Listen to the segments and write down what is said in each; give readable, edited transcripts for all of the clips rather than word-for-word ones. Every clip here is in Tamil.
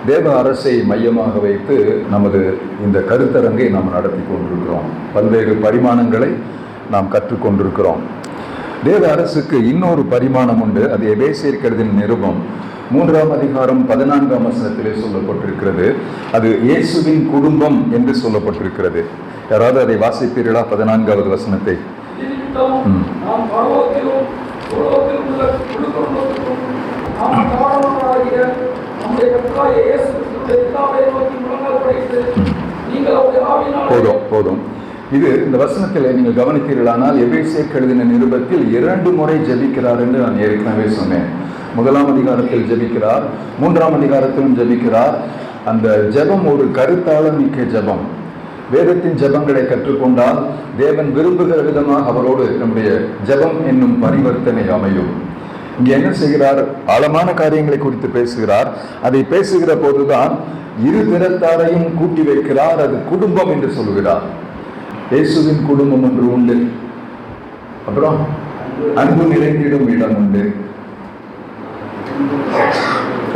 தேவ அரசை மையமாக வைத்து நமது இந்த கருத்தரங்கை நாம் நடத்தி கொண்டிருக்கிறோம். பல்வேறு பரிமாணங்களை நாம் கற்றுக்கொண்டிருக்கிறோம். தேவ அரசுக்கு இன்னொரு பரிமாணம் உண்டு. அது எபேசியர் எழுதின நிருபம் 3ஆம் அதிகாரம் 14ஆம் வசனத்திலே சொல்லப்பட்டிருக்கிறது. அது இயேசுவின் குடும்பம் என்று சொல்லப்பட்டிருக்கிறது. யாராவது அதை வாசிப்பீர்களா? 14வது வசனத்தை. போதும். இது இந்த வசனத்தில் நீங்கள் கவனித்தீர்களானால் எபேசியர் எழுதின நிருபத்தில் 2 முறை ஜெபிக்கிறார் என்று நான் ஏற்கனவே சொன்னேன். 1ஆம் அதிகாரத்தில் ஜெபிக்கிறார், 3ஆம் அதிகாரத்திலும் ஜெபிக்கிறார். அந்த ஜெபம் ஒரு கருத்தாளம் மிக்க ஜெபம். வேதத்தின் ஜெபங்களை கற்றுக்கொண்டால் தேவன் விரும்புகிற விதமாக அவரோடு நம்முடைய ஜெபம் என்னும் பரிவர்த்தனை அமையும். இங்கே என்ன செய்கிறார்? ஆழமான காரியங்களை குறித்து பேசுகிறார். அதை பேசுகிற போதுதான் இரு திறத்தாரையும் கூட்டி வைக்கிறார். அது குடும்பம் என்று சொல்கிறார். இயேசுவின் குடும்பம் ஒன்று உண்டு. அப்புறம் அன்பு நிறைந்திடும் இடம் உண்டு.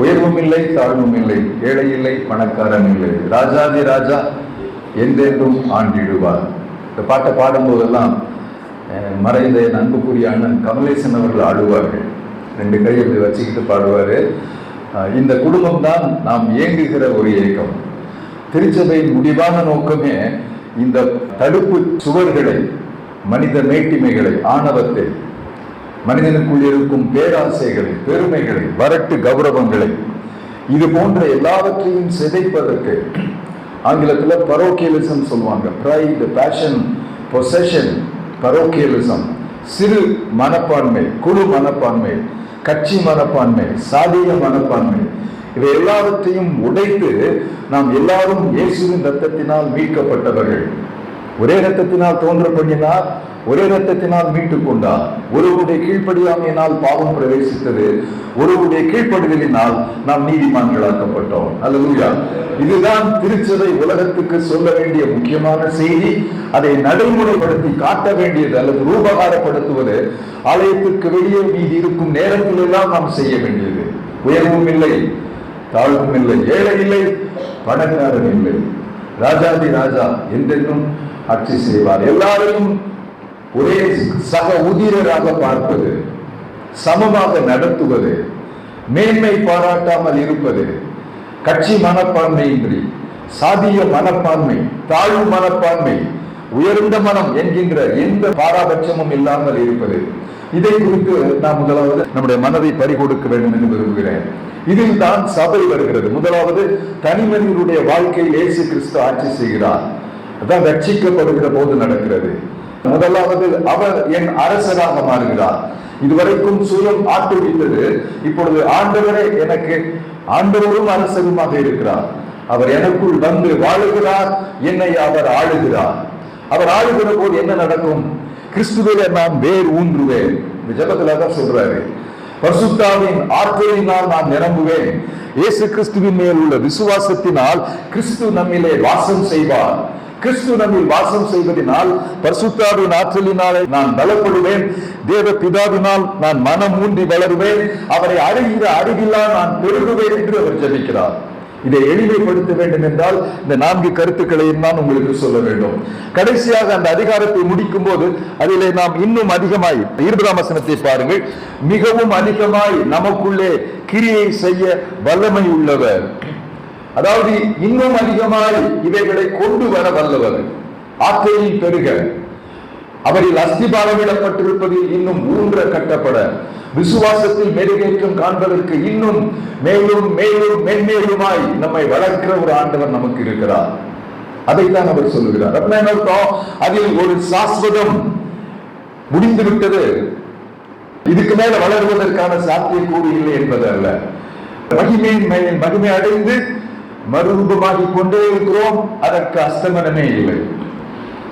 உயர்வும் இல்லை, தாழ்வும் இல்லை, ஏழை இல்லை, பணக்காரன் இல்லை, ராஜாதி ராஜா என்றென்றும் ஆண்டிடுவார். இந்த பாட்டை பாடும்போதெல்லாம் மறைந்த என் அன்புக்குரிய அண்ணன் கமலேசன் அவர்கள் ஆடுவார்கள். 2 கை அப்படி வச்சுக்கிட்டு பாடுவாரு. இந்த குடும்பம் தான் நாம் இயங்குகிற ஒரு இயக்கம். திருச்சபையின் முடிவான நோக்கமே இந்த தடுப்பு சுவர்களை, மனித மேட்டிமைகளை, ஆணவத்தை, மனிதனுக்குள் இருக்கும் பேராசைகளை, பெருமைகளை, வரட்டு கௌரவங்களை, இது போன்ற எல்லாவற்றையும் சிதைப்பதற்கு ஆங்கிலத்தில் பரோக்கியலிசம் சொல்லுவாங்க. ப்ரைட், பேஷன், பொசஷன், பரோக்கியலிசம், சிறு மனப்பான்மை, குழு மனப்பான்மை, கட்சி மனப்பான்மை, சாதிய மனப்பான்மை, இவை எல்லாவற்றையும் உடைத்து நாம் எல்லாரும் இயேசுவின் இரத்தத்தினால் மீட்கப்பட்டவர்கள். ஒரே இரத்தத்தினால் தோன்ற பண்ணினார், ஒரே இரத்தத்தினால் மீட்டுக் கொண்டார். ஒருவருடைய கீழ்ப்படியாமையினால் பாவம் பிரவேசித்தது, ஒருவருடைய கீழ்ப்படுதலினால் நாம் நீதிமான்களாக்கப்பட்டோம். அல்லேலூயா. இதுதான் திருச்சபை உலகத்துக்கு சொல்ல வேண்டிய முக்கியமான செய்தி. அதை நடைமுறைப்படுத்தி காட்ட வேண்டியது அல்லது ரூபகாரப்படுத்துவது ஆலயத்திற்கு வெளியே மீதி இருக்கும் நேரத்தில் எல்லாம் நாம் செய்ய வேண்டியது. உயர்வும் இல்லை, தாழ்வும் இல்லை, ஏழை இல்லை, பணக்காரன் இல்லை, ராஜாதி ராஜா என்றென்றும் ஆட்சி செய்வார். எல்லாரையும் ஒரே சக உதிரராக பார்ப்பது, சமமாக நடத்துவது, மேன்மை பாராட்டாமல் இருப்பது, கட்சி மனப்பான்மையின்றி, சாதிய மனப்பான்மை, தாழ்வு மனப்பான்மை, உயர்ந்த மனம் என்கின்ற எந்த பாராபட்சமும் இல்லாமல் இருப்பது. இதை குறித்து நாம் முதலாவது நம்முடைய மனதை பறிகொடுக்க வேண்டும் என்று விரும்புகிறேன். இதில் தான் சபை வருகிறது. முதலாவது தனிமனிதனுடைய வாழ்க்கையில் இயேசு கிறிஸ்து ஆட்சி செய்கிறார். அதான் ரட்சிக்கப்படுகிற போது நடக்கிறது. முதலாவது அவர் என் அரசராக மாறுகிறார். இதுவரைக்கும் சூழல் ஆட்டுவித்தது. இப்பொழுது ஆண்டவரே எனக்கு ஆண்டவரும் அரசருமாக இருக்கிறார். அவர் எனக்குள் வந்து வாழுகிறார், என்னை அவர் ஆளுகிறார். அவர் ஆளுகிற போது என்ன நடக்கும்? கிறிஸ்துவிலே நான் வேர் ஊன்றுவேன். இந்த ஜெபத்துல தான் சொல்றாரு. பரிசுத்தாவின் ஆற்றலினால் நான் நிரம்புவேன். இயேசு கிறிஸ்துவின் மேல் உள்ள விசுவாசத்தினால் கிறிஸ்து நம்மிலே வாசம் செய்வார். கிறிஸ்து நம்மில் வாசம் செய்வதனால் பரிசுத்தாவின் ஆற்றலினாலே நான் பலப்படுவேன். தேவ பிதாவினால் நான் மனம் ஊன்றி வளருவேன். அவரை அறிகிற அறிவில்லால் நான் பெருகுவேன் என்று அவர் ஜெபிக்கிறார். இதை எளிமைப்படுத்த வேண்டும் என்றால் இந்த 4 கருத்துக்களையும் நான் உங்களுக்கு சொல்ல வேண்டும். கடைசியாக அந்த அதிகாரத்தை முடிக்கும் போது அதிலே நாம் இன்னும் அதிகமாய் 20ஆம் வசனத்தை பாருங்கள். மிகவும் அதிகமாய் நமக்குள்ளே கிரியை செய்ய வல்லமை உள்ளவர். அதாவது இன்னும் அதிகமாய் இவைகளை கொண்டு வர வல்லவர், ஆற்றலில் பெருக, அவரில் அஸ்திபாரமிடப்பட்டிருப்பதில் இன்னும் ஊன்ற கட்டப்பட, விசுவாசத்தில் மெருகேற்றம் காண்பதற்கு இன்னும் மேலும் மேலும் மென்மேலுமாய் நம்மை வளர்க்கிற ஒரு ஆண்டவர் நமக்கு இருக்கிறார். அதைத்தான் அவர் சொல்லுகிறார். அதில் ஒரு சாஸ்வதம் முடிந்து விட்டது, இதுக்கு மேல வளர்வதற்கான சாத்தியக்கூறு இல்லை என்பது அல்ல. மகிமையின் மேல் மகிமை அடைந்து மறுரூபமாகி கொண்டே இருக்கிறோம். அதற்கு அஸ்தமனமே இல்லை.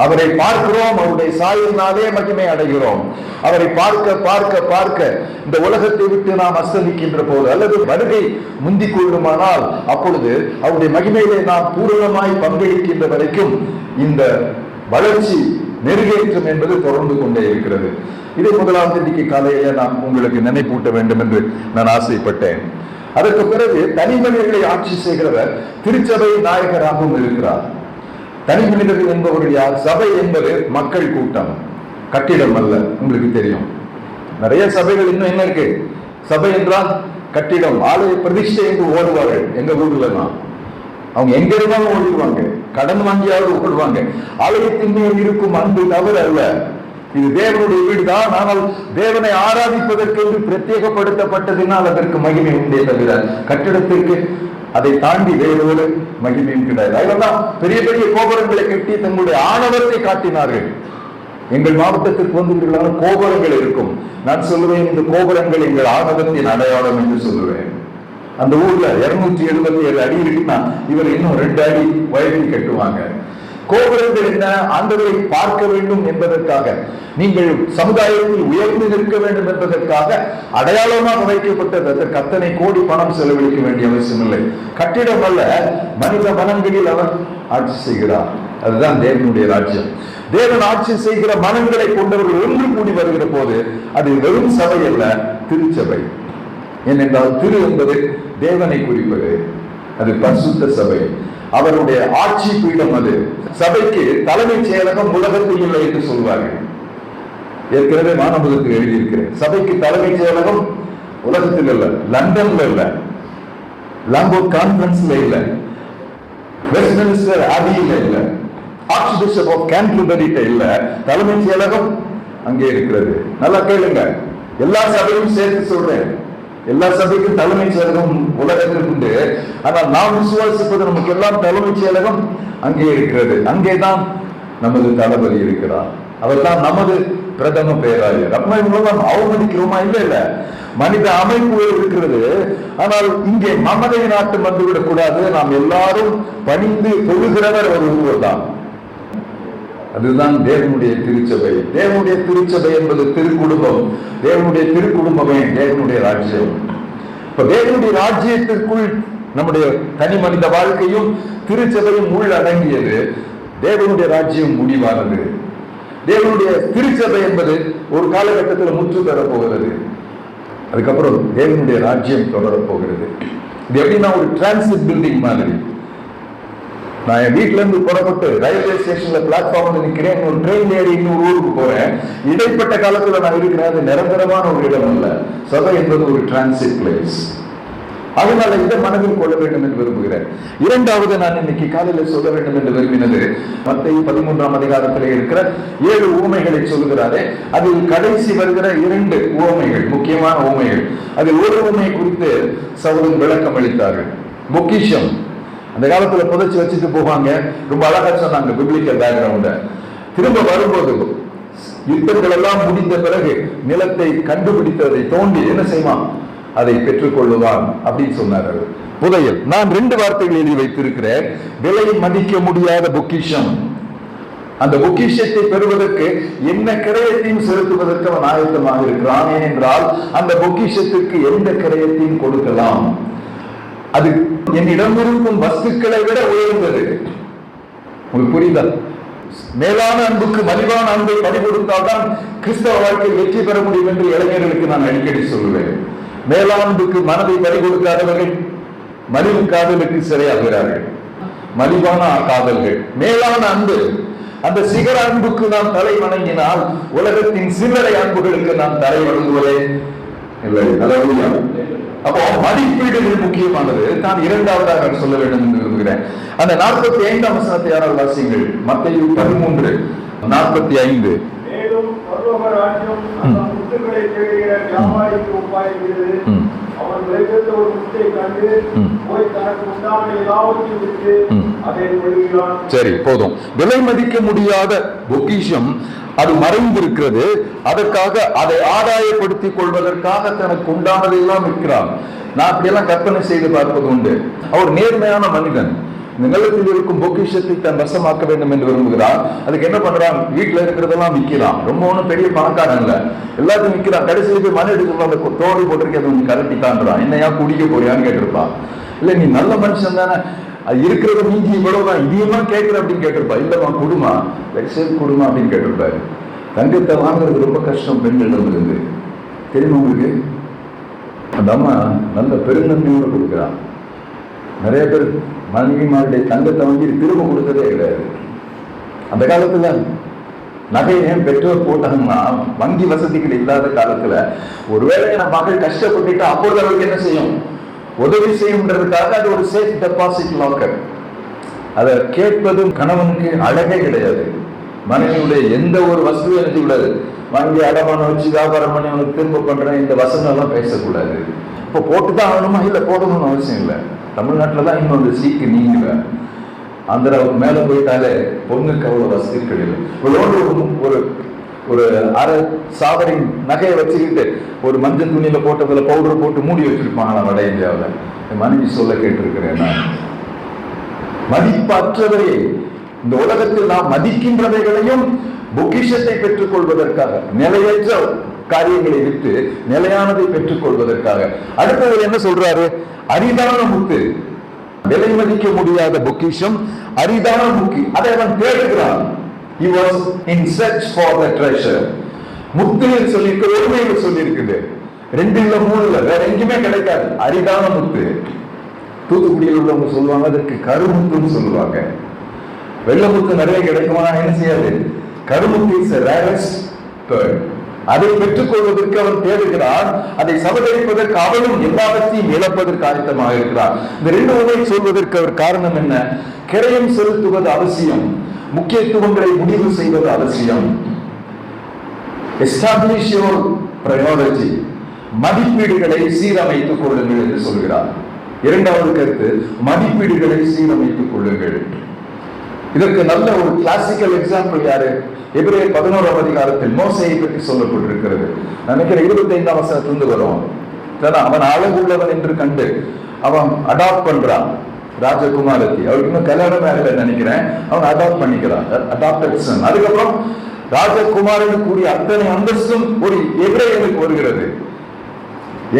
அவரை பார்க்கிறோம், அவருடைய சாயலினாலே மகிமை அடைகிறோம். அவரை பார்க்க பார்க்க பார்க்க இந்த உலகத்தை விட்டு நாம் அஸ்தமிக்கின்ற போது அல்லது வருகை முந்திக் கொள்ளுமானால் அப்பொழுது அவருடைய மகிமையிலே நாம் பூரணமாய் பங்களிக்கின்ற வரைக்கும் இந்த வளர்ச்சி மெருகேற்றம் என்பது தொடர்ந்து கொண்டே இருக்கிறது. இதை முதலாம் தேதிக்கு காலையில நான் உங்களுக்கு நினைப்பூட்ட வேண்டும் என்று நான் ஆசைப்பட்டேன். அதற்கு பிறகு தனி மனிதர்களை ஆட்சி செய்கிறவர் திருச்சபை நாயகராகவும் இருக்கிறார். தனி மனிதர்கள் என்பவர்கள் யார்? சபை என்பது மக்கள் கூட்டம், கட்டிடம் அல்ல. உங்களுக்கு தெரியும், நிறைய சபைகள் இன்னும் என்ன இருக்கு? சபை என்றால் கட்டிடம், ஆலய பிரதிஷ்டை என்று ஓடுவார்கள். எங்க ஊர்ல தான் அவங்க எங்க இருந்தாலும் ஓடுவாங்க, கடன் வாங்கியாவது ஓடுவாங்க. ஆலயத்தின் மேல் இருக்கும் அன்பு தவறு அல்ல, இது தேவனுடைய வீடு தான். ஆனால் தேவனை ஆராதிப்பதற்கு என்று பிரத்யேகப்படுத்தப்பட்டதினால் அதற்கு மகிமை உண்டே தவிர கட்டிடத்திற்கு அதை தாண்டி வேறொரு மகிமையும் கிடையாது. அதெல்லாம் பெரிய பெரிய கோபுரங்களை கட்டி தங்களுடைய ஆணவத்தை காட்டினார்கள். எங்கள் மாவட்டத்திற்கு வந்து கோபுரங்கள் இருக்கும். நான் சொல்லுவேன், இந்த கோபுரங்கள் எங்கள் ஆணவத்தின் அடையாளம் என்று சொல்லுவேன். அந்த ஊர்ல 277 அடி இருக்குன்னா இவர் இன்னும் 2 அடி வயலில் கட்டுவாங்க. கோபுரங்கள் என்ன? ஆண்டவரை பார்க்க வேண்டும் என்பதற்காக, நீங்கள் சமுதாயத்தில் உயர்ந்து நிற்க வேண்டும் என்பதற்காக அடையாளமாக வைக்கப்பட்டது. அதற்கு அத்தனை கோடி பணம் செலவழிக்க வேண்டிய அவசியம் இல்லை. கட்டிடம் அல்ல, மனித மனங்களில் அவர் ஆட்சி செய்கிறார். அதுதான் தேவனுடைய ராஜ்யம். தேவன் ஆட்சி செய்கிற மனங்களை கொண்டவர்கள் ஒன்று கூடி வருகிற போது அது வெறும் சபை அல்ல, திருச்சபை. ஏனென்றால் திரு என்பது தேவனை குறிப்பது, அது பரிசுத்த சபை, அவருடைய ஆட்சி பீடம். அது சபைக்கு தலைமைச் செயலகம் உலகத்தில் இல்லை என்று சொல்வார்கள். ஏற்கனவே மாணவர்களுக்கு எழுதியிருக்கிறேன், சபைக்கு தலைமைச் செயலகம் உலகத்தில் இல்ல, லண்டன்ல இல்ல, லாம்போர்ட் கான்ஃபரன்ஸ்ல இல்ல, வெஸ்ட்மின்ஸ்டர் ஆபியில இல்ல, ஆர்ச் பிஷப் ஆஃப் கேன்டர்பரியில இல்ல, தலைமைச் செயலகம் அங்கே இருக்கிறது. நல்லா கேளுங்க, எல்லா சபையும் சேர்த்து சொல்றேன், எல்லா சபைக்கும் தலைமைச் செயலகம் உலகத்தில் உண்டு. ஆனால் நாம் விசுவாசிப்பது நமக்கு எல்லாம் தலைமைச் செயலகம் அங்கே இருக்கிறது. அங்கேதான் நமது தளபதி இருக்கிறார். அவர் தான் நமது பிரதம பேராயர். அப்ப மூலம் அவமதிக்கிறோமா? இல்ல, மனித அமைப்பு இருக்கிறது. ஆனால் இங்கே மமதை நாட்டம் வந்துவிடக் கூடாது. நாம் எல்லாரும் பணிந்து தொழுகிறவர் ஒரு ஒருவர் தான். அதுதான் தேவனுடைய திருச்சபை. தேவனுடைய திருச்சபை என்பது திருக்குடும்பம். தேவனுடைய திருக்குடும்பமே தேவனுடைய ராஜ்யம். இப்ப தேவனுடைய ராஜ்யத்திற்குள் நம்முடைய தனி மனித வாழ்க்கையும் திருச்சபையும் உள் அடங்கியது. தேவனுடைய ராஜ்யம் முடிவானது. தேவனுடைய திருச்சபை என்பது ஒரு காலகட்டத்தில் முற்று பெறப்போகிறது. அதுக்கப்புறம் தேவனுடைய ராஜ்யம் தொடரப்போகிறது. இது எப்படின்னா ஒரு டிரான்சிட் பில்டிங் மாதிரி. நான் என் வீட்டுல இருந்து புறப்பட்டு ரயில்வே ஸ்டேஷன்ல பிளாட்ஃபார்ம்ல நிற்கிறேன், ஒரு ட்ரெயின் ஏறி இன்னொரு ஊருக்கு போறேன். இடைப்பட்ட காலத்துல நான் இருக்கிறேன். அது நிரந்தரமான ஒரு இடம் அல்ல. சபை என்பது ஒரு டிரான்சிட் பிளேஸ். அதனால இதை மனதில் கொள்ள வேண்டும் என்று விரும்புகிறேன். இரண்டாவது, நான் இன்னைக்கு காலையில் சொல்ல வேண்டும் என்று விரும்பினது, மத்தேயு 13ஆம் அதிகாரத்திலே இருக்கிற 7 உவமைகளை சொல்லுகிறாரே, அதில் கடைசி வருகிற 2 உவமைகள், முக்கியமான உவமைகள். அதில் ஒரு உவமையை குறித்து சகோதரன் விளக்கம் அளித்தார்கள். பொக்கிஷம் அந்த காலத்துல புதைச்சு வச்சுட்டு போவாங்க. ரொம்ப அழகா சொன்னாங்க பிப்ளிக்கல் பேக்ரவுண்ட. திரும்ப வரும்போது யுத்தங்கள் எல்லாம் முடிந்த பிறகு நிலத்தை கண்டுபிடித்ததை தோண்டி என்ன செய்வான்? அதை பெற்றுக்கொள்ளுவான் அப்படின்னு சொன்னார். புதையல். நான் 2 வார்த்தைகள் எழுதி வைத்திருக்கிறேன். விலை மதிக்க முடியாத பொக்கிஷம். அந்த பொக்கிஷத்தை பெறுவதற்கு என்ன கிரயத்தையும் செலுத்துவதற்கு அவன் ஆயத்தமாக இருக்கிறான். ஏனென்றால் அந்த பொக்கிஷத்துக்கு எந்த கிரயத்தையும் கொடுக்கலாம். அது என்னிடம் இருக்கும் வஸ்துக்களை விட உயர்ந்தது. உங்களுக்கு புரியுதா? மேலான அன்புக்கு மலிவான அன்பை பறி கொடுத்தால்தான் கிறிஸ்தவ வாழ்க்கை வெற்றி பெற முடியும் என்று இளைஞர்களுக்கு நான் அடிக்கடி சொல்லுவேன். மேலான அன்புக்கு மனதை பறி கொடுக்காதவர்கள் மலிவு காதலுக்கு சிறையாகிறார்கள். மலிவான காதல்கள், மேலான அன்பு, அந்த சிகர அன்புக்கு நாம் தலை வணங்கினால் உலகத்தின் சில்லறை அன்புகளுக்கு நாம் தலை வணங்குவதே இல்லை. அப்போ மதிப்பீடுகள் முக்கியமானது. தான் இரண்டாவதாக சொல்ல வேண்டும் என்று விரும்புகிறேன். அந்த 45ஆம் வசனத்தை யாரால் வாசியுங்கள். மத்தேயு 13:45. சரி, போதும். விலை மதிக்க முடியாத பொக்கிஷம் அது மறைந்திருக்கிறது. அதற்காக அதை ஆதாயப்படுத்திக் கொள்வதற்காக தனக்கு உண்டானதெல்லாம் இருக்கிறான். நான் அப்படியெல்லாம் கற்பனை செய்து பார்ப்பது உண்டு. அவர் நேர்மையான மனிதன். இந்த நிலத்தில் இருக்கும் பொக்கிஷத்தை தன் வசமாக்க வேண்டும் என்று விரும்புகிறான். அதுக்கு என்ன பண்றான்? வீட்டுல இருக்கிறதெல்லாம் விற்கிறான். ரொம்ப ஒன்றும் பெரிய பணக்காரன் இல்ல, எல்லாத்தையும் விற்கிறான். கடைசியில் போய் மணி எடுத்து அந்த தோழி போட்டிருக்க கரட்டி தாண்டான். என்னையா குடிக்க போறியான்னு கேட்டிருப்பான். இல்ல நீ நல்ல மனுஷன் தானே, அது இருக்கிறத மீதி இவ்வளவுதான், இதையுமா கேட்கிற அப்படின்னு கேட்டிருப்பா. இல்லம்மா குடுமா, குடுமா அப்படின்னு கேட்டிருப்பாரு. தங்கத்தை வாங்குறது ரொம்ப கஷ்டம் பெண்களிடம் இருந்து, தெரியுமா உங்களுக்கு? அந்த அம்மா நல்ல பெருந்தன்மையோடு கொடுக்குறான். நிறைய பேர் மனைவிமாருடைய தங்கத்தை வாங்கி திரும்ப கொடுத்ததே கிடையாது. அந்த காலத்துல நகையை பெற்றோர் போட்டாங்கன்னா, வங்கி வசதிகள் இல்லாத காலத்துல ஒருவேளை நம்ம மகள் கஷ்டப்பட்டுட்டு அப்பொழுது அவருக்கு என்ன செய்யும், உதவி செய்யும்ன்றதுக்காக அது ஒரு சேஃப் டெபாசிட் லாக்கர். அதை கேட்பதும் கணவனுக்கு அழகே கிடையாது. மனைவியுடைய எந்த ஒரு வசதியும் எழுதி விடாது, வாங்கி அடமானம் வச்சு வியாபாரம் பண்ணி அவனுக்கு திரும்ப பண்றேன், இந்த வசனம் எல்லாம் பேசக்கூடாது. இப்போ போட்டுதான் ஆகணுமா, இல்லை போடணும்னு அவசியம் இல்லை. தமிழ்நாட்டில் தான் இன்னும் அந்த சீக்கு நீங்கல. ஆந்திராவுக்கு மேலே போயிட்டாலே பொண்ணுக்கு அவ்வளோ வசதிகள் இல்லை. ஒரு ஒரு அரை சாவரி நகையை வச்சுக்கிட்டு ஒரு மஞ்சள் துணியில போட்டதுல பவுடர் போட்டு மூடி வச்சிருப்பாங்களா வட இந்தியாவில். மனைவி சொல்ல கேட்டிருக்கிறேன் நான். மதிப்பற்றவரே, இந்த உலகத்தில் நாம் மதிக்கின்றவைகளையும் பொக்கிஷத்தை பெற்றுக் கொள்வதற்காக, நிலையற்ற காரியங்களை விட்டு நிலையானதை பெற்றுக் கொள்வதற்காக. அடுத்தவர் என்ன சொல்றாரு, அரிதான முத்து, விலை மதிக்க முடியாத பொக்கிஷம், அரிதான முக்கி, அதை அவன் தேடுகிறான். He was in search for the treasure. முத்துன்னு சொல்லியிருக்கு, ஒருமையில் சொல்லியிருக்குது, 2 இல்ல 3 இல்ல, வேற எங்கேயுமே கிடைக்காது. அரிதான முத்து. தூத்துக்குடியில் உள்ளவங்க சொல்லுவாங்க அதற்கு கருமுத்துன்னு சொல்லுவாங்க. வெள்ளமுத்து நிறைய கிடைக்குமா, என்ன செய்யாது, Karumuthu is the rarest bird. அதை பெற்றுக் கொள்வதற்கு அவன் தேடுகிறான். அதை சமதரிப்பதற்கு அவனும் எல்லாவற்றையும் இழப்பதற்கு ஆயத்தமாக இருக்கிறான். இந்த 2 உண்மையை சொல்வதற்கு அவர் காரணம் என்ன, கிரயம் செலுத்துவது அவசியம், முக்கியத்துவங்களை முடிவு செய்வது அவசியம். Establish your priority. மதிப்பீடுகளை சீரமைத்துக் கொள்ளுங்கள் என்று சொல்கிறார். 2வது கருத்து, மதிப்பீடுகளை சீரமைத்துக் கொள்ளுங்கள். இதற்கு நல்ல ஒரு கிளாசிக்கல் எக்ஸாம்பிள் யாரு, எபிரேயர் 11ஆம் அதிகாரத்தில் மோசேயை பற்றி சொல்லப்பட்டிருக்கிறது. நினைக்கிறேன் 25ஆம் வசனத்திலிருந்து வரும். அவன் அழகுள்ளவன் என்று கண்டு அவன் அடாப்ட் பண்றான் ராஜகுமாரத்தி. அவருக்கு இன்னும் கல்யாணம் ஆகல நினைக்கிறேன், அவன் அடாப்ட் பண்ணிக்கிறான், அடாப்டட் சன். அதுக்கப்புறம் ராஜகுமாரன் கூடிய அத்தனை அந்தஸ்தும் ஒரு எபிரேயனுக்கு வருகிறது.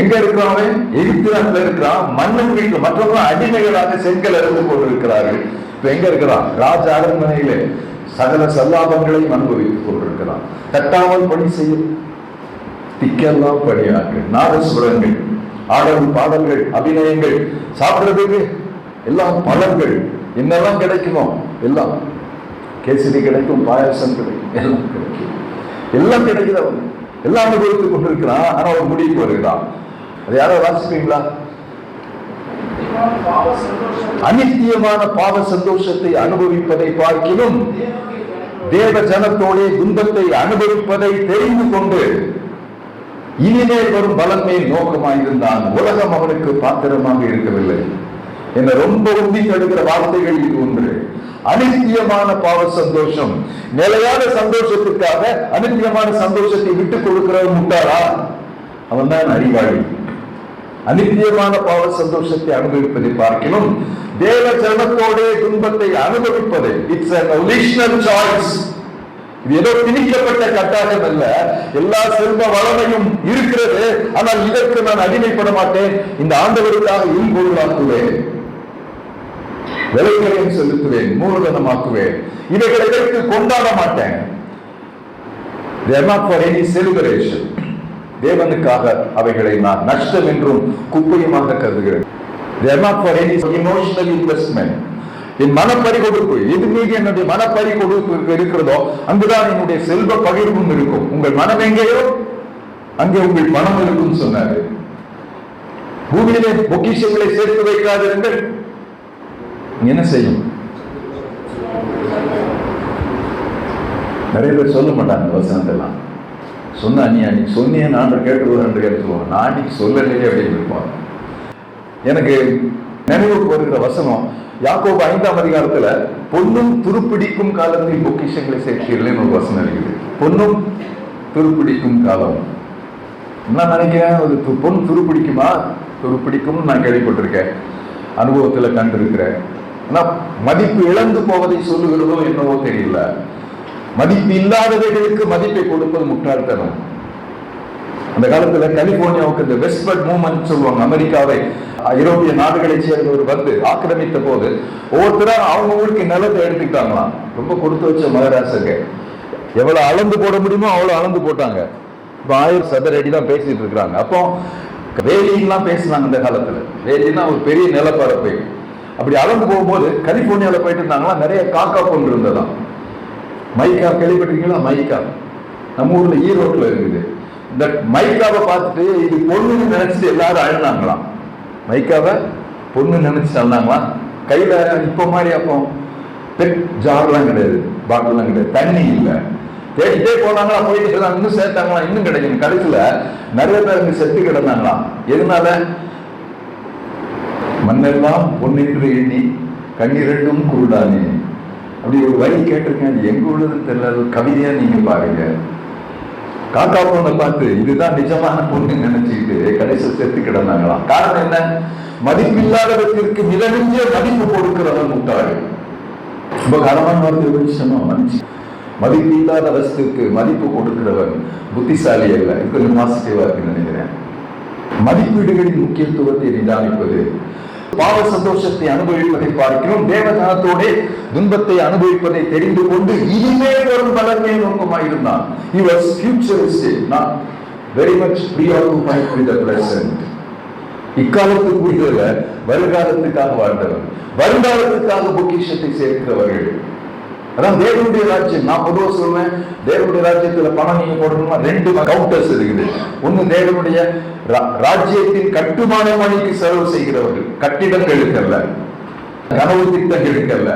எங்க இருக்கிறான், எகிப்தில் இருக்கிறான், மன்னன் வீட்டில், மற்றவங்க அடிமைகளாக செங்கல் இருந்து கொண்டிருக்கிறார்கள். இப்ப எங்க இருக்கிறான், ராஜ அரண்மனையிலே சகல சல்லாபங்களையும் அனுபவித்துக் கொண்டிருக்கிறான். தட்டாமல் பணி செய்ய திக்கெல்லாம் பணியார்கள், நாதசுரங்கள், ஆடல் பாடல்கள், அபிநயங்கள், சாப்பிடுறதுக்கு எல்லாம் பழங்கள், என்னெல்லாம் கிடைக்குமோ எல்லாம், கேசரி கிடைக்கும், பாயாசம் கிடைக்கும், எல்லாம் கிடைக்கும், எல்லாம் கிடைக்குது. அவன் எல்லாம் அனுபவித்துக் கொண்டிருக்கிறான். ஆனா அவன் முடிவுக்கு வருகிறான். அது யாரோ வாசிப்பீங்களா, அனித்தியமான பாவ சந்தோஷத்தை அனுபவிப்பதை பார்க்கிலும் தேவ ஜனத்தோட துன்பத்தை அனுபவிப்பதை தெரிந்து கொண்டு இனிமேல் வரும் பலன் மேல் நோக்கமாயிருந்தான். உலகம் அவனுக்கு பாத்திரமாக இருக்கவில்லை. என்ன ரொம்ப உந்தி தடுக்கிற வார்த்தைகள் இது ஒன்று. அனித்தியமான பாவ சந்தோஷம், நிலையான சந்தோஷத்துக்காக அனித்தியமான சந்தோஷத்தை விட்டுக் கொடுக்கிறவன் முட்டாளா, அவன் தான் அறிவாளி. அனித்தியமான பாவ சந்தோஷத்தை அனுபவிப்பதை பார்க்கிலும் தேவ ஜனத்தோட துன்பத்தை அனுபவிப்பதை, இட்ஸ் an original choice. இது ஏதோ திணிக்கப்பட்ட கட்டாயம் அல்ல. எல்லா செல்வ வளமையும் இருக்கிறது, ஆனால் இதற்கு நான் அடிமைப்பட மாட்டேன், இந்த ஆண்டவருக்காக ஈடுபொருளாக்குவேன், விலைகளையும் செலுத்துவேன், மூலதனமாக்குவேன், இவைகளை வைத்து கொண்டாட மாட்டேன். They are not for any celebration. தேவனுக்காக அவைகளை நான் நஷ்டம் என்றும் குப்பையுமாக கருதுகிறேன். They are not for any emotional investment. என் மனப்பறிகொடுப்பு எது மீது என்னுடைய மனப்பறிகொடுப்பு இருக்கிறதோ அங்குதான் என்னுடைய செல்வ பகிர்வும் இருக்கும். உங்கள் மனம் எங்கேயோ அங்கே உங்கள் பணம் இருக்கும் சொன்னாரு. பூமியிலே பொக்கிஷங்களை சேர்த்து வைக்காதிருங்கள், என்ன செய்யும்? நிறைய பேர் சொல்ல மாட்டாங்க வசனத்தெல்லாம். சொன்னா நீ அன்னைக்கு சொன்னிய நான் கேட்டுருவேன் சொல்லுவாங்க, நான் அன்னைக்கு சொல்லலையே அப்படின்னு இருப்பாங்க. எனக்கு நினைவுக்கு வருகிற வசனம் யாக்கோபு 5ஆம் அதிகாரத்துல பொன்னும் துருப்பிடிக்கும் காலத்தில் பொக்கிஷங்களை சேர்த்தீர்கள்னு ஒரு வசனம் இருக்குது. பொன்னும் துருப்பிடிக்கும் காலம். நான் நினைக்கிறேன் பொன் துருப்பிடிக்குமா, துருப்பிடிக்கும் நான் கேள்விப்பட்டிருக்கேன், அனுபவத்துல கண்டிருக்கிறேன். ஆனா மதிப்பு இழந்து போவதை சொல்லுகிறதோ என்னவோ தெரியல. மதிப்பு இல்லாதவைகளுக்கு மதிப்பை கொடுப்பது முட்டாள்தனம். அந்த காலத்துல கலிபோர்னியாவுக்கு இந்த வெஸ்ட்வர்ட் மூவ்மெண்ட் சொல்லுவாங்க. அமெரிக்காவை ஐரோப்பிய நாடுகளை சேர்ந்தவர் வந்து ஆக்கிரமித்த போது ஒவ்வொருத்தரா அவங்க ஊருக்கு நிலத்தை எடுத்துக்கிட்டாங்களாம். ரொம்ப கொடுத்து வச்ச மகராசங்க எவ்வளவு அளந்து போட முடியுமோ அவ்வளவு அளந்து போட்டாங்க. இப்ப 1000 சதுர அடி தான் பேசிட்டு இருக்கிறாங்க. அப்போ வேலின்லாம் பேசுனாங்க அந்த காலத்துல. வேலின்னா ஒரு பெரிய நிலப்பரப்பு. அப்படி அளந்து போகும்போது கலிபோர்னியால போயிட்டு இருந்தாங்களா, நிறைய காக்கா பொண்ணு இருந்ததாம். மைக்கா கேள்விப்பட்டிருக்கீங்களா? மைக்கா நம்ம ஊர்ல ஈரோட்ல இருக்குது. இந்த மைக்காவை பார்த்துட்டு இது பொண்ணுன்னு நினைச்சிட்டு எல்லாரும் அழுனாங்களாம். மைக்காவை பொண்ணு நினைச்சு அழுனாங்களாம். கையில இப்ப மாதிரி அப்போ பெட் ஜார்லாம் கிடையாது, பாட்டில்லாம் கிடையாது, தண்ணி இல்லை. தேடிட்டே போனாங்களா, போயிட்டு இன்னும் சேர்த்தாங்களா, இன்னும் கிடைக்கும். கடைசியில நிறைய பேர் இங்க செத்து கிடந்தாங்களாம். எதனால? மண்ணெல்லாம் பொன்னின்று எண்ணி கண்ணீரண்டும் குருடானே. அப்படி ஒரு வரி கேட்டிருக்கேன். அது எங்க உள்ளதுன்னு தெரியல, கவிதையா நீங்க பாருங்க. காக்கா பொண்ணை பார்த்து இதுதான் நிஜமான பொண்ணு நினைச்சுக்கிட்டு கடைசியில் செத்து கிடந்தாங்களாம். காரணம் என்ன? மதிப்பில்லாதவற்றிற்கு மிதமிஞ்ச மதிப்பு கொடுக்கிறவன் முட்டாள். ரொம்ப கனமான வார்த்தை விஷயமா மனுஷன். மதிப்பு இல்லாத வஸ்துக்கு மதிப்பு கொடுக்கிறவன் புத்திசாலி அல்ல. கொஞ்சம் பாசிட்டிவா இருக்குன்னு நினைக்கிறேன். மதிப்பீடுகளின் முக்கியத்துவத்தை நிதானிப்பது. பாவ சந்தோஷத்தை அனுபவிப்பதை பார்க்கிறோம், தேவதானத்தோட துன்பத்தை அனுபவிப்பதை தெரிந்து கொண்டு இனிமே வரும் பலனை நோக்கமாயிருந்தான். He was futuristic, not very much preoccupied with the present. இக்காலத்துக்குரியத வருங்காலத்துக்காக வாழ்ந்தவர், வருங்காலத்துக்காக பொக்கிஷத்தை சேர்க்கிறவர்கள். அதான் தேவனுடைய ராஜ்யம். நான் பொதுவா சொல்லுவேன், தேவனுடைய ராஜ்யத்துல பணம் நீங்க போடணுமா, 2 கவுண்டர்ஸ் இருக்குது. ஒண்ணு தேவனுடைய ராஜ்யத்தின் கட்டுமான பணிக்கு செலவு செய்கிறவர்கள், கட்டிடங்களுக்கு அல்ல, கனவு திட்டங்களுக்கு அல்ல.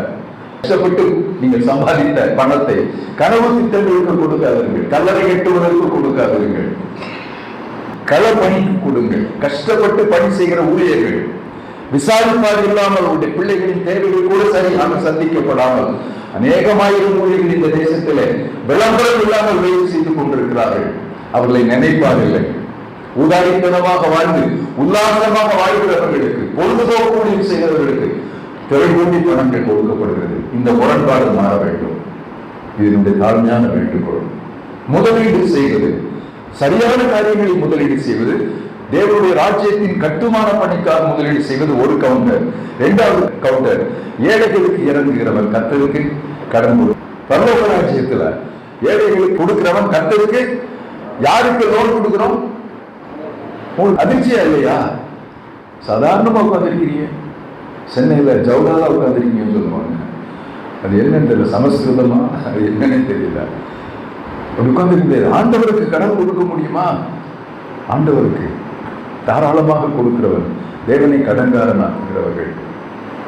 கஷ்டப்பட்டு நீங்கள் சம்பாதித்த பணத்தை கனவு திட்டங்களுக்கு கொடுக்காதீர்கள், கல்லறை கட்டுவதற்கு கொடுக்காதீர்கள், களப்பணிக்கு கொடுங்கள். கஷ்டப்பட்டு பணி செய்கிற ஊழியர்கள் விசாரிப்பார் இல்லாமல் உடைய பிள்ளைகளின் தேவைகள் கூட சரியாக சந்திக்கப்படாமல் அநேகமாயிரம் ஊழியர்கள் இந்த தேசத்திலே விளம்பரம் இல்லாமல் வேலை செய்து கொண்டிருக்கிறார்கள். அவர்களை நினைப்பார்கள். உதாரித்தனமாக வாழ்ந்து உல்லாசமாக வாழ்கிறவர்களுக்கு, பொழுதுபோக்கு ஊழியம் செய்கிறவர்களுக்கு திரைகூட்டி பணங்கள் கொடுக்கப்படுகிறது. இந்த முரண்பாடு மாற வேண்டும். இதனுடைய தாழ்மையான வேண்டுகோள். முதலீடு செய்வது, சரியான காரியங்களில் முதலீடு செய்வது, தேவனுடைய ராஜ்யத்தின் கட்டுமான பணிக்காக முதலீடு செய்வது ஒரு கவுண்டர். 2வது கவுண்டர், ஏழைகளுக்கு இறங்குகிறவன் கர்த்தருக்கு கடன் கொடு. பரலோக ராஜ்யத்துல ஏழைகளுக்கு கொடுக்கிறவன் கர்த்தருக்கு. யாருக்கு லோன் கொடுக்கிறோம்? அதிர்ச்சியா இல்லையா? சாதாரணமா உட்காந்துருக்கிறீங்க, சென்னையில ஜவுடாலா உட்காந்துருக்கீங்கன்னு சொல்லுவாங்க. அது என்னன்னு தெரியல, சமஸ்கிருதமா அது என்னன்னு தெரியல. அப்படி உட்கார்ந்து ஆண்டவருக்கு கடன் கொடுக்க முடியுமா? ஆண்டவருக்கு தாராளமாக கொடுக்கிறவன், தேவனை கடன்காரனாக்குகிறவர்கள்.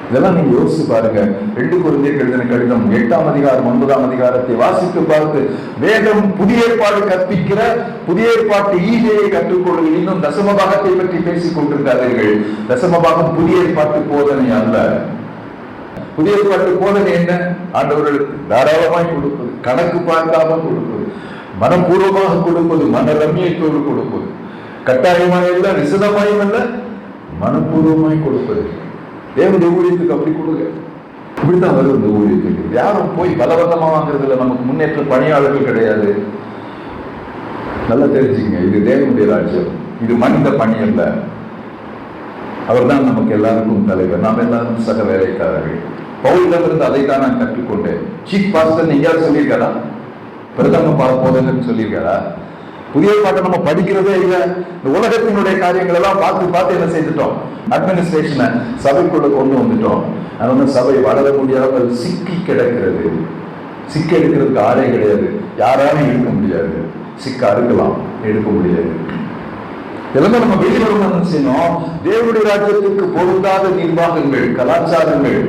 இதெல்லாம் நீங்க யோசிச்சு பாருங்க. 2 கொரிந்தியர் எழுதின கடிதம் 8ஆம் அதிகாரம் 9ஆம் அதிகாரத்தை வாசித்து பார்த்து, வேதம் புதிய ஏற்பாடு கற்பிக்கிற, புதிய ஏற்பாட்டு ஈகையை கற்றுக்கொள்ள இன்னும் தசம பாகத்தை பற்றி பேசிக் கொண்டிருக்காதீர்கள். தசம பாகம் புதிய ஏற்பாட்டு போதனை அல்ல. புதிய ஏற்பாட்டு போதனை என்ன? ஆண்டவர்களுக்கு தாராளமாய் கொடுப்பது, கணக்கு பார்க்காமல் கொடுப்பது, மனப்பூர்வமாக கொடுப்பது, மன ரம்யத்தோடு கொடுப்பது, கட்டாயமாக இல்ல, நிசதமாயும் அல்ல, மனப்பூர்வமாய் கொடுப்பது. தேவனுடைய ஊழியத்துக்கு அப்படி கொடுங்க. இப்படித்தான் வரும் இந்த ஊழியத்துக்கு. யாரும் போய் பலவந்தமா வாங்குறதுல நமக்கு முன்னேற்ற பணியாளர்கள் கிடையாது. நல்லா தெரிஞ்சுங்க, இது தேவனுடைய ராஜ்யம், இது மனித பணி அல்ல. அவர் தான் நமக்கு எல்லாருக்கும் தலைவர், நாம் எல்லாரும் சக வேலைக்காரர்கள். பவுலிடமிருந்து அதைத்தான் நான் கற்றுக்கொண்டேன். சீஃப் பாஸ்டர் எங்கேயாவது சொல்லியிருக்காரா? பிரதம போதகன்னு சொல்லியிருக்காரா? புதிய பாட்டை நம்ம படிக்கிறதே இல்லை. இந்த உலகத்தினுடைய காரியங்கள் எல்லாம் பார்த்து என்ன செய்துட்டோம்? அட்மினிஸ்ட்ரேஷனை சபைக்குள்ள கொண்டு வந்துட்டோம். அதனால சபை வளர முடியாமல் சிக்கி கிடக்கிறது. சிக்க எடுக்கிறதுக்கு ஆளே கிடையாது, யாராலும் எடுக்க முடியாது. சிக்க அறுக்கலாம், எடுக்க முடியாது. இதெல்லாம் நம்ம வெளிவரணும் செய்யணும். தேவனுடைய ராஜ்யத்திற்கு பொருந்தாத நிர்வாகங்கள், கலாச்சாரங்கள்,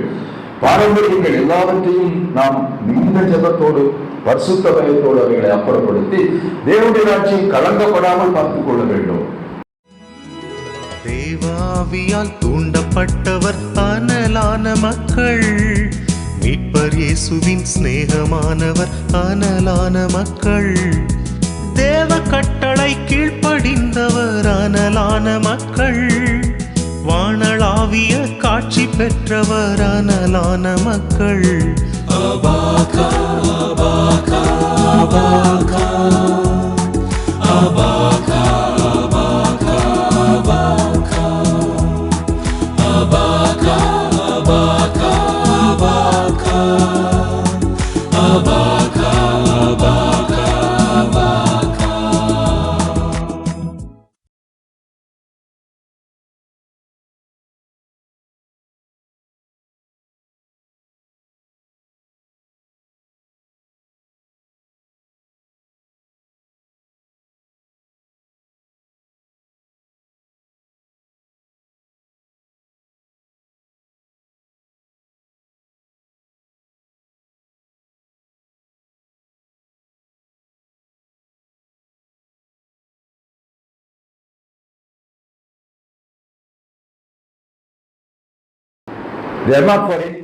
பாரம்பரியங்கள் எல்லாவற்றையும் நாம் நீண்ட ஜபத்தோடு பரிசுத்த பயத்தோடு அவைகளை அப்புறப்படுத்தி தேவனுடைய ராஜ்யம் கலங்கப்படாமல் பார்த்துக் கொள்ள வேண்டும். தேவாவியால் தூண்டப்பட்டவர் அனலான மக்கள், மீட்பர் இயேசுவின் சிநேகமானவர் அனலான மக்கள், தேவ கட்டளை கீழ்ப்படிந்தவர் அனலான மக்கள், வானளாவிய காட்சி பெற்றவர் அனலான மக்கள். அபாகா அபாகா அபாகா அபாகா அபாகா அபாகா அபாகா அபாகா அபாகா அபாகா They are not for any